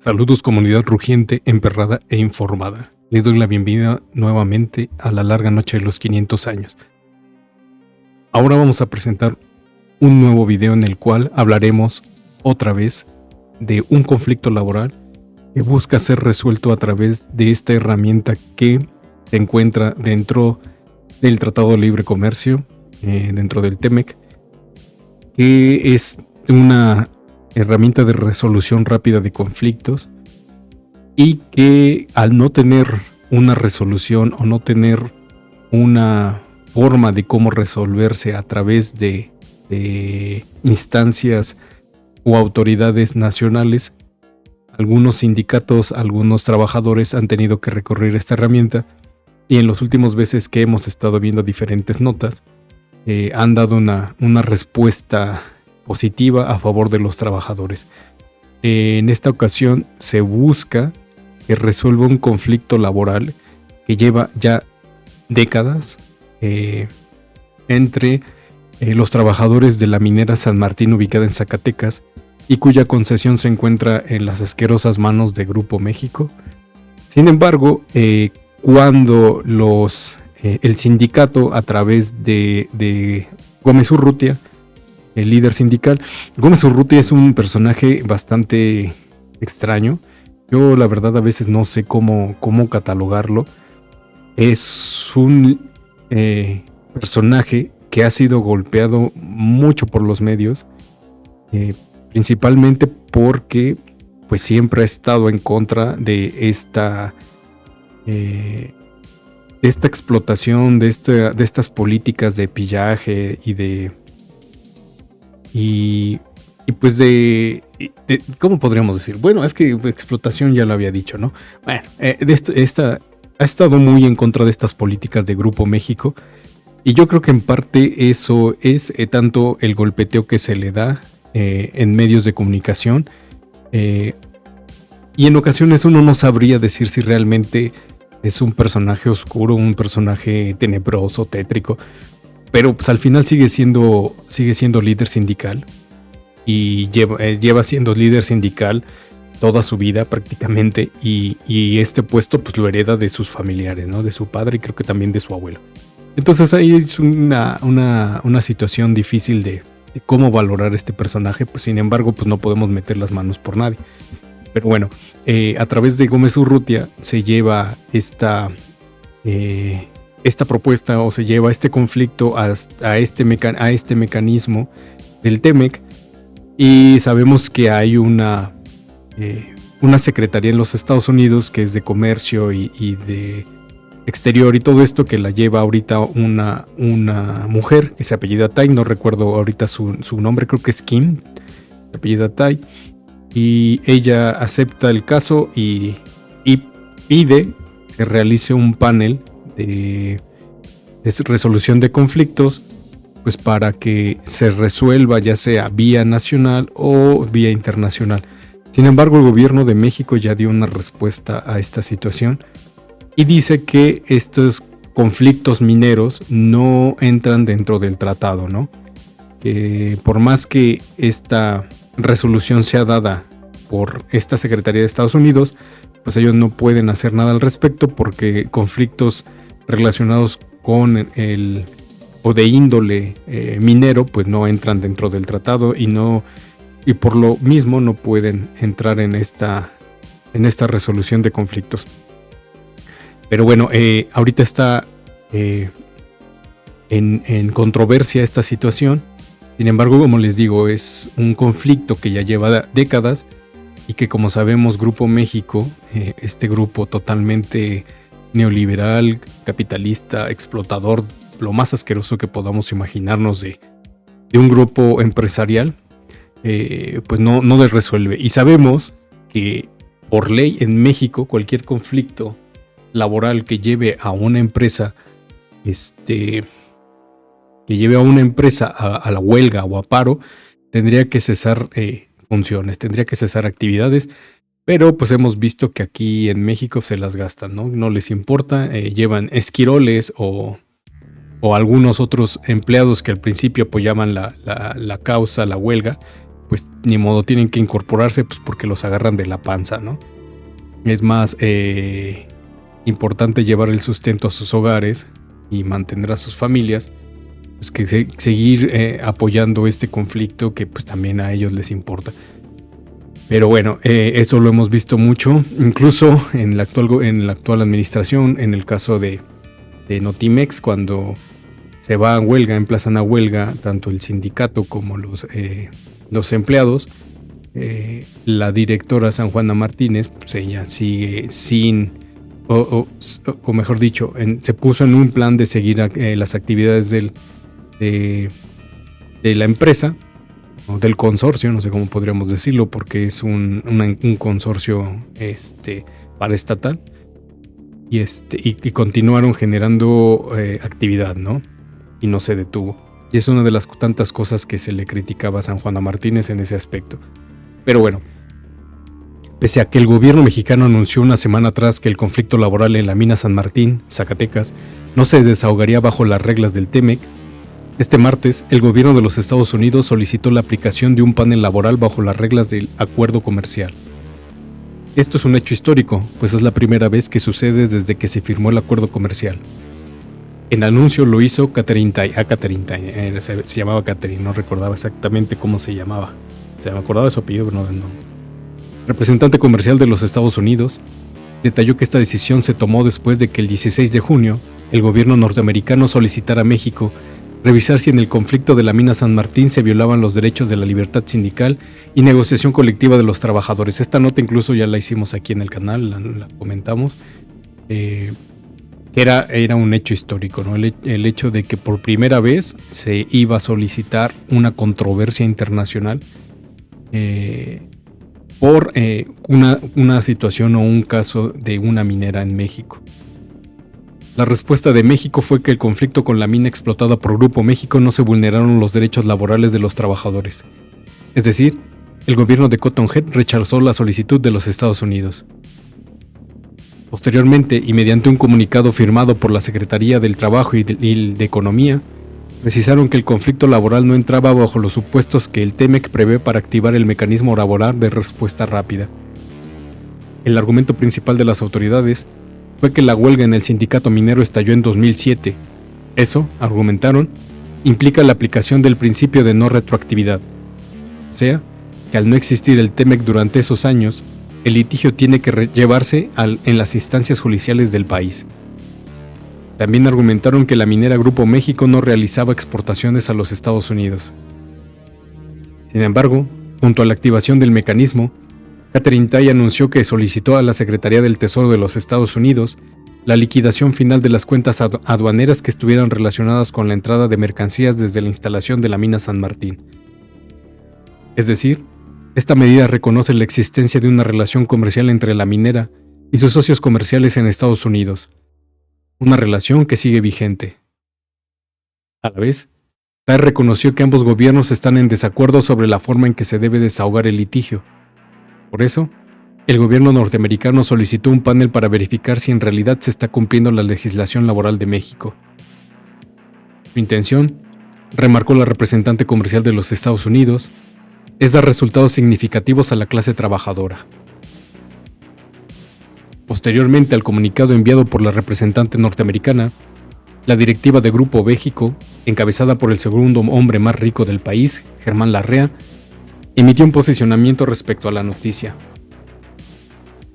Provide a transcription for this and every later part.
Saludos comunidad rugiente, emperrada e informada. Les doy la bienvenida nuevamente a la larga noche de los 500 años. Ahora vamos a presentar un nuevo video en el cual hablaremos otra vez de un conflicto laboral que busca ser resuelto a través de esta herramienta que se encuentra dentro del Tratado de Libre Comercio, dentro del TEMEC, que es una herramienta de resolución rápida de conflictos y que al no tener una resolución o no tener una forma de cómo resolverse a través de instancias o autoridades nacionales, algunos sindicatos, algunos trabajadores han tenido que recurrir a esta herramienta, y en los últimos veces que hemos estado viendo diferentes notas han dado una respuesta positiva a favor de los trabajadores. En esta ocasión se busca que resuelva un conflicto laboral que lleva ya décadas entre los trabajadores de la minera San Martín, ubicada en Zacatecas, y cuya concesión se encuentra en las asquerosas manos de Grupo México. Sin embargo, cuando el sindicato, a través de Gómez Urrutia, el líder sindical, Gómez Urrutia es un personaje bastante extraño. Yo la verdad a veces no sé cómo catalogarlo. Es un personaje que ha sido golpeado mucho por los medios, principalmente porque pues siempre ha estado en contra de esta explotación, de estas políticas de pillaje y pues ¿cómo podríamos decir? Bueno, es que explotación ya lo había dicho, ¿no? Bueno, ha estado muy en contra de estas políticas de Grupo México, y yo creo que en parte eso es tanto el golpeteo que se le da en medios de comunicación, y en ocasiones uno no sabría decir si realmente es un personaje oscuro, un personaje tenebroso, tétrico, pero pues al final sigue siendo líder sindical, y lleva siendo líder sindical toda su vida prácticamente, y este puesto pues lo hereda de sus familiares, ¿no? De su padre y creo que también de su abuelo. Entonces ahí es una situación difícil de cómo valorar este personaje, pues sin embargo pues no podemos meter las manos por nadie. Pero bueno, a través de Gómez Urrutia se lleva esta propuesta, o se lleva este conflicto a este mecanismo del TEMEC, y sabemos que hay una secretaría en los Estados Unidos que es de comercio y de exterior y todo esto, que la lleva ahorita una mujer que se apellida Tai. No recuerdo ahorita su nombre, creo que es Kim, se apellida Tai, y ella acepta el caso y pide que realice un panel de resolución de conflictos, pues para que se resuelva ya sea vía nacional o vía internacional. Sin embargo, el gobierno de México ya dio una respuesta a esta situación y dice que estos conflictos mineros no entran dentro del tratado, ¿no? Que por más que esta resolución sea dada por esta Secretaría de Estados Unidos, pues ellos no pueden hacer nada al respecto, porque conflictos relacionados con o de índole minero pues no entran dentro del tratado, y por lo mismo no pueden entrar en esta resolución de conflictos. Pero bueno, ahorita está en controversia esta situación. Sin embargo, como les digo, es un conflicto que ya lleva décadas, y que, como sabemos, Grupo México, este grupo totalmente neoliberal, capitalista, explotador, lo más asqueroso que podamos imaginarnos de un grupo empresarial, pues no les resuelve. Y sabemos que por ley en México cualquier conflicto laboral que lleve a una empresa a la huelga o a paro, tendría que cesar funciones, tendría que cesar actividades. Pero pues hemos visto que aquí en México se las gastan, no les importa. Llevan esquiroles o algunos otros empleados que al principio apoyaban la causa, la huelga, pues ni modo, tienen que incorporarse, pues porque los agarran de la panza, ¿no? Es más importante llevar el sustento a sus hogares y mantener a sus familias, pues que seguir apoyando este conflicto que pues también a ellos les importa. Pero bueno, eso lo hemos visto mucho, incluso en la actual administración, en el caso de Notimex, cuando se va a huelga, emplazan a huelga tanto el sindicato como los empleados. La directora San Juana Martínez, pues ella sigue sin, o mejor dicho, se puso en un plan de seguir las actividades de la empresa, o del consorcio, no sé cómo podríamos decirlo, porque es un consorcio paraestatal, y continuaron generando actividad, ¿no? Y no se detuvo. Y es una de las tantas cosas que se le criticaba a San Juana Martínez en ese aspecto. Pero bueno, pese a que el gobierno mexicano anunció una semana atrás que el conflicto laboral en la mina San Martín, Zacatecas, no se desahogaría bajo las reglas del TEMEC, este martes el gobierno de los Estados Unidos solicitó la aplicación de un panel laboral bajo las reglas del acuerdo comercial. Esto es un hecho histórico, pues es la primera vez que sucede desde que se firmó el acuerdo comercial. El anuncio lo hizo Katherine Tai, se llamaba Katherine, no recordaba exactamente cómo se llamaba. O sea, me acordaba de su apellido, pero no del nombre. Representante comercial de los Estados Unidos, detalló que esta decisión se tomó después de que el 16 de junio el gobierno norteamericano solicitara a México revisar si en el conflicto de la mina San Martín se violaban los derechos de la libertad sindical y negociación colectiva de los trabajadores. Esta nota incluso ya la hicimos aquí en el canal, la comentamos, que era un hecho histórico, ¿no? El hecho de que por primera vez se iba a solicitar una controversia internacional por una situación o un caso de una minera en México. La respuesta de México fue que el conflicto con la mina explotada por Grupo México no se vulneraron los derechos laborales de los trabajadores. Es decir, el gobierno de Cotton Head rechazó la solicitud de los Estados Unidos. Posteriormente, y mediante un comunicado firmado por la Secretaría del Trabajo y de Economía, precisaron que el conflicto laboral no entraba bajo los supuestos que el TEMEC prevé para activar el mecanismo laboral de respuesta rápida. El argumento principal de las autoridades fue que la huelga en el sindicato minero estalló en 2007. Eso, argumentaron, implica la aplicación del principio de no retroactividad. O sea, que al no existir el TEMEC durante esos años, el litigio tiene que llevarse en las instancias judiciales del país. También argumentaron que la minera Grupo México no realizaba exportaciones a los Estados Unidos. Sin embargo, junto a la activación del mecanismo, Katherine Tai anunció que solicitó a la Secretaría del Tesoro de los Estados Unidos la liquidación final de las cuentas aduaneras que estuvieran relacionadas con la entrada de mercancías desde la instalación de la mina San Martín. Es decir, esta medida reconoce la existencia de una relación comercial entre la minera y sus socios comerciales en Estados Unidos, una relación que sigue vigente. A la vez, Tai reconoció que ambos gobiernos están en desacuerdo sobre la forma en que se debe desahogar el litigio. Por eso, el gobierno norteamericano solicitó un panel para verificar si en realidad se está cumpliendo la legislación laboral de México. Su intención, remarcó la representante comercial de los Estados Unidos, es dar resultados significativos a la clase trabajadora. Posteriormente al comunicado enviado por la representante norteamericana, la directiva de Grupo México, encabezada por el segundo hombre más rico del país, Germán Larrea, emitió un posicionamiento respecto a la noticia.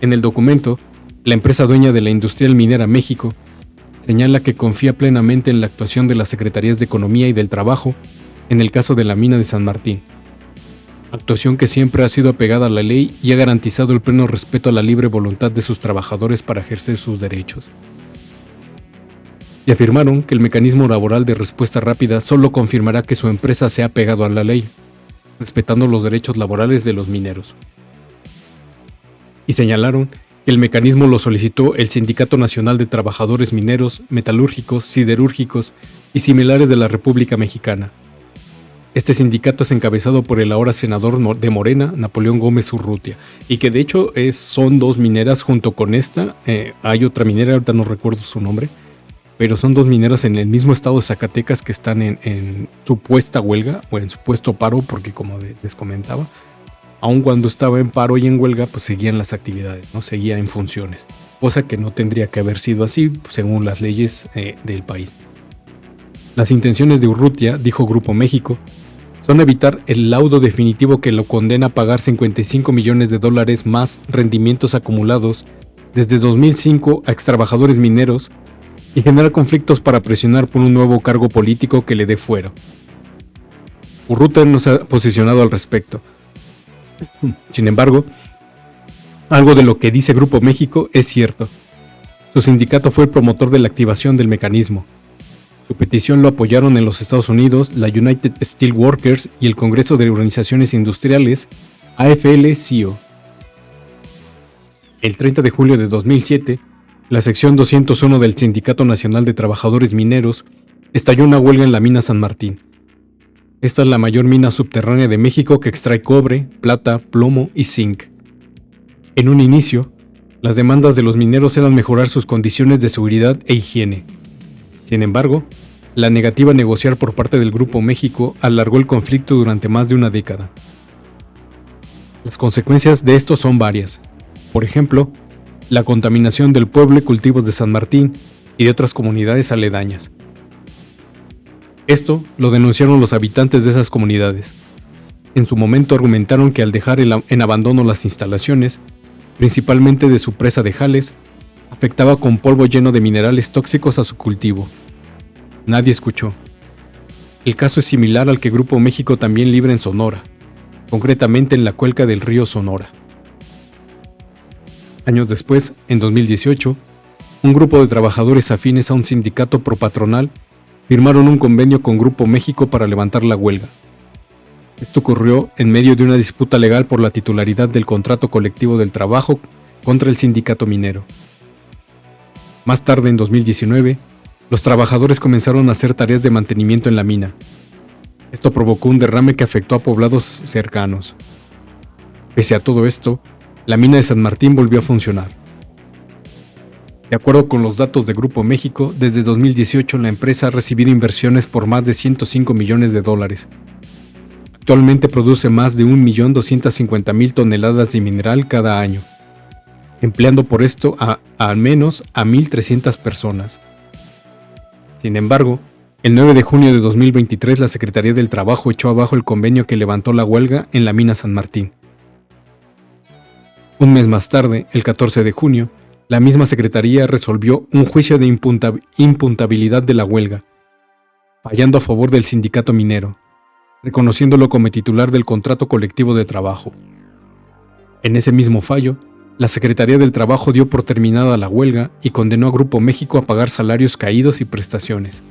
En el documento, la empresa dueña de la Industrial Minera México señala que confía plenamente en la actuación de las Secretarías de Economía y del Trabajo en el caso de la mina de San Martín, actuación que siempre ha sido apegada a la ley y ha garantizado el pleno respeto a la libre voluntad de sus trabajadores para ejercer sus derechos. Y afirmaron que el mecanismo laboral de respuesta rápida solo confirmará que su empresa se ha apegado a la ley, respetando los derechos laborales de los mineros. Y señalaron que el mecanismo lo solicitó el Sindicato Nacional de Trabajadores Mineros, Metalúrgicos, Siderúrgicos y similares de la República Mexicana. Este sindicato es encabezado por el ahora senador de Morena, Napoleón Gómez Urrutia, y que de hecho son dos mineras junto con esta. Hay otra minera, ahorita no recuerdo su nombre, pero son dos mineras en el mismo estado de Zacatecas que están en supuesta huelga o en supuesto paro, porque como les comentaba, aun cuando estaba en paro y en huelga, pues seguían las actividades, ¿no? Seguía en funciones, cosa que no tendría que haber sido así según las leyes del país. Las intenciones de Urrutia, dijo Grupo México, son evitar el laudo definitivo que lo condena a pagar $55 millones más rendimientos acumulados desde 2005 a extrabajadores mineros y generar conflictos para presionar por un nuevo cargo político que le dé fuero. Urrutia no se ha posicionado al respecto. Sin embargo, algo de lo que dice Grupo México es cierto. Su sindicato fue el promotor de la activación del mecanismo. Su petición lo apoyaron en los Estados Unidos la United Steelworkers y el Congreso de Organizaciones Industriales, AFL-CIO. El 30 de julio de 2007, la sección 201 del Sindicato Nacional de Trabajadores Mineros estalló una huelga en la mina San Martín. Esta es la mayor mina subterránea de México que extrae cobre, plata, plomo y zinc. En un inicio, las demandas de los mineros eran mejorar sus condiciones de seguridad e higiene. Sin embargo, la negativa a negociar por parte del Grupo México alargó el conflicto durante más de una década. Las consecuencias de esto son varias. Por ejemplo, la contaminación del pueblo y cultivos de San Martín y de otras comunidades aledañas. Esto lo denunciaron los habitantes de esas comunidades. En su momento argumentaron que al dejar en abandono las instalaciones, principalmente de su presa de Jales, afectaba con polvo lleno de minerales tóxicos a su cultivo. Nadie escuchó. El caso es similar al que Grupo México también libra en Sonora, concretamente en la cuenca del río Sonora. Años después, en 2018, un grupo de trabajadores afines a un sindicato propatronal firmaron un convenio con Grupo México para levantar la huelga. Esto ocurrió en medio de una disputa legal por la titularidad del contrato colectivo del trabajo contra el sindicato minero. Más tarde, en 2019, los trabajadores comenzaron a hacer tareas de mantenimiento en la mina. Esto provocó un derrame que afectó a poblados cercanos. Pese a todo esto, la mina de San Martín volvió a funcionar. De acuerdo con los datos de Grupo México, desde 2018 la empresa ha recibido inversiones por más de $105 millones. Actualmente produce más de 1.250.000 toneladas de mineral cada año, empleando por esto al menos a 1.300 personas. Sin embargo, el 9 de junio de 2023 la Secretaría del Trabajo echó abajo el convenio que levantó la huelga en la mina San Martín. Un mes más tarde, el 14 de junio, la misma Secretaría resolvió un juicio de impuntabilidad de la huelga, fallando a favor del sindicato minero, reconociéndolo como titular del contrato colectivo de trabajo. En ese mismo fallo, la Secretaría del Trabajo dio por terminada la huelga y condenó a Grupo México a pagar salarios caídos y prestaciones.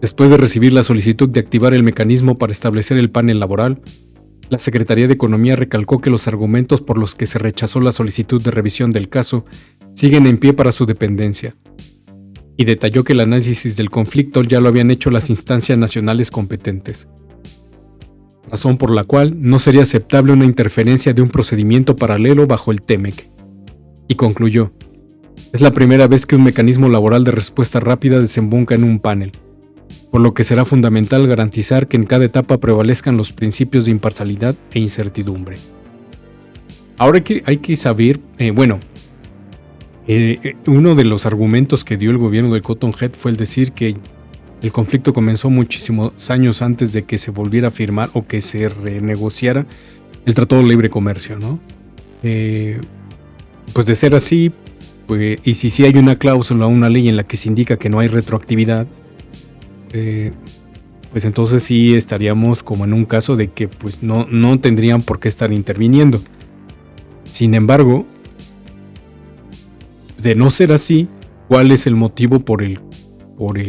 Después de recibir la solicitud de activar el mecanismo para establecer el panel laboral, la Secretaría de Economía recalcó que los argumentos por los que se rechazó la solicitud de revisión del caso siguen en pie para su dependencia, y detalló que el análisis del conflicto ya lo habían hecho las instancias nacionales competentes, razón por la cual no sería aceptable una interferencia de un procedimiento paralelo bajo el TEMEC. Y concluyó: es la primera vez que un mecanismo laboral de respuesta rápida desemboca en un panel, por lo que será fundamental garantizar que en cada etapa prevalezcan los principios de imparcialidad e incertidumbre. Ahora hay que saber, uno de los argumentos que dio el gobierno del Cotton Head fue el decir que el conflicto comenzó muchísimos años antes de que se volviera a firmar o que se renegociara el Tratado de Libre Comercio, ¿no? Pues de ser así, pues, y si sí hay una cláusula o una ley en la que se indica que no hay retroactividad, pues entonces sí estaríamos como en un caso de que pues no tendrían por qué estar interviniendo. Sin embargo, de no ser así, ¿cuál es el motivo por el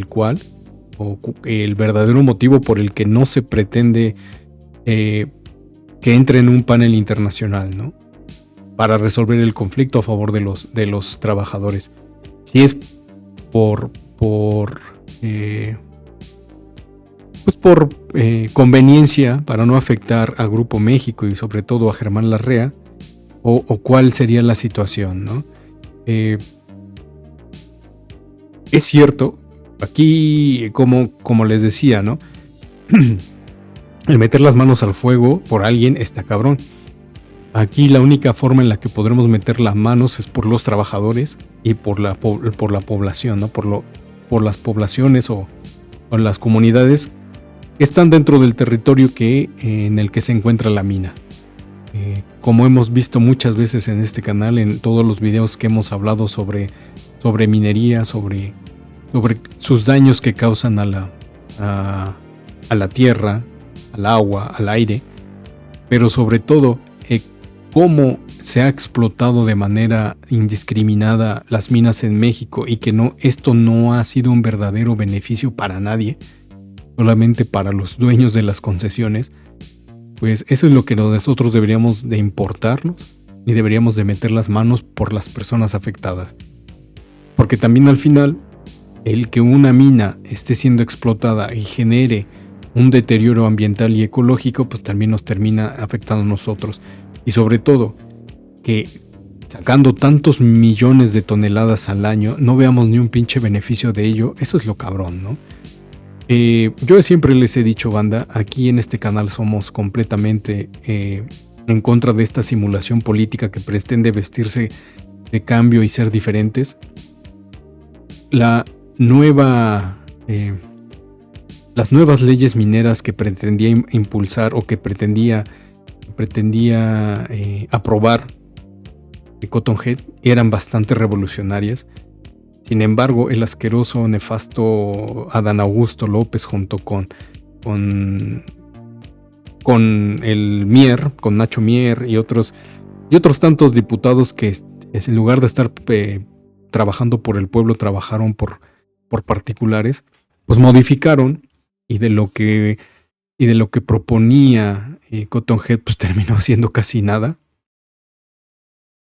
cual, o el verdadero motivo por el que no se pretende que entre en un panel internacional, ¿no? Para resolver el conflicto a favor de los trabajadores? Si es por conveniencia para no afectar a Grupo México y sobre todo a Germán Larrea, o cuál sería la situación, ¿no? Es cierto, aquí como les decía, ¿no? El meter las manos al fuego por alguien está cabrón. Aquí la única forma en la que podremos meter las manos es por los trabajadores y por la población, ¿no? Por las poblaciones o las comunidades que están dentro del territorio en el que se encuentra la mina. Como hemos visto muchas veces en este canal, en todos los videos que hemos hablado sobre minería, sobre sus daños que causan a la tierra, al agua, al aire, pero sobre todo cómo se ha explotado de manera indiscriminada las minas en México y que esto no ha sido un verdadero beneficio para nadie, solamente para los dueños de las concesiones. Pues eso es lo que nosotros deberíamos de importarnos y deberíamos de meter las manos por las personas afectadas. Porque también al final, el que una mina esté siendo explotada y genere un deterioro ambiental y ecológico, pues también nos termina afectando a nosotros. Y sobre todo, que sacando tantos millones de toneladas al año, no veamos ni un pinche beneficio de ello. Eso es lo cabrón, ¿no? Yo siempre les he dicho, banda, aquí en este canal somos completamente en contra de esta simulación política que pretende vestirse de cambio y ser diferentes. Las nuevas leyes mineras que pretendía impulsar o que pretendía aprobar Cotton Head eran bastante revolucionarias. Sin embargo, el asqueroso, nefasto Adán Augusto López junto con el Mier, con Nacho Mier y otros tantos diputados que en lugar de estar trabajando por el pueblo, trabajaron por particulares, pues modificaron y de lo que proponía Cotton Head, pues terminó haciendo casi nada.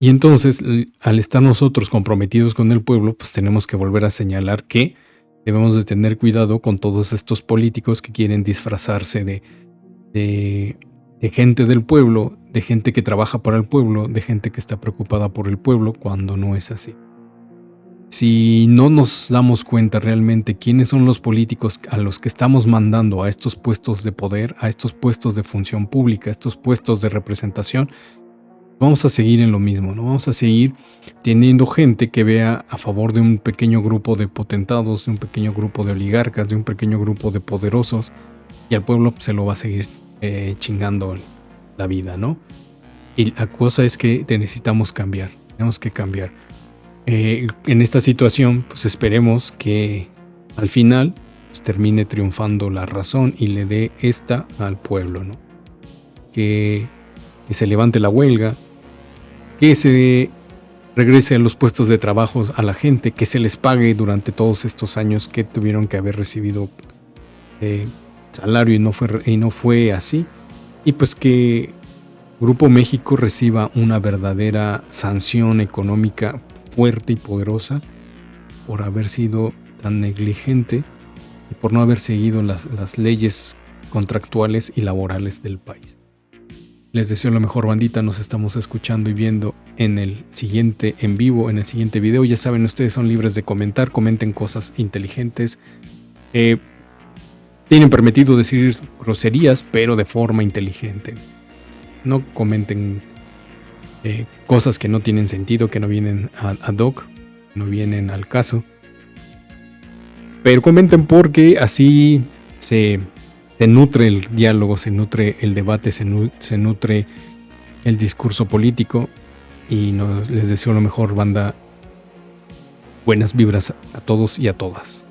Y entonces, al estar nosotros comprometidos con el pueblo, pues tenemos que volver a señalar que debemos de tener cuidado con todos estos políticos que quieren disfrazarse de gente del pueblo, de gente que trabaja para el pueblo, de gente que está preocupada por el pueblo, cuando no es así. Si no nos damos cuenta realmente quiénes son los políticos a los que estamos mandando a estos puestos de poder, a estos puestos de función pública, a estos puestos de representación, vamos a seguir en lo mismo, ¿no? Vamos a seguir teniendo gente que vea a favor de un pequeño grupo de potentados, de un pequeño grupo de oligarcas, de un pequeño grupo de poderosos, y al pueblo se lo va a seguir chingando la vida, ¿no? Y la cosa es que necesitamos cambiar, tenemos que cambiar. En esta situación, pues esperemos que al final pues, termine triunfando la razón y le dé esta al pueblo, ¿no? Que se levante la huelga, que se regrese a los puestos de trabajo a la gente, que se les pague durante todos estos años que tuvieron que haber recibido salario y no fue así, y pues que Grupo México reciba una verdadera sanción económica fuerte y poderosa por haber sido tan negligente y por no haber seguido las leyes contractuales y laborales del país. Les deseo lo mejor, bandita. Nos estamos escuchando y viendo en el siguiente en vivo, en el siguiente video. Ya saben, ustedes son libres de comentar, comenten cosas inteligentes. Tienen permitido decir groserías, pero de forma inteligente. No comenten cosas que no tienen sentido, que no vienen ad hoc, no vienen al caso. Pero comenten porque así se nutre el diálogo, se nutre el debate, se nutre el discurso político. Y les deseo lo mejor, banda. Buenas vibras a todos y a todas.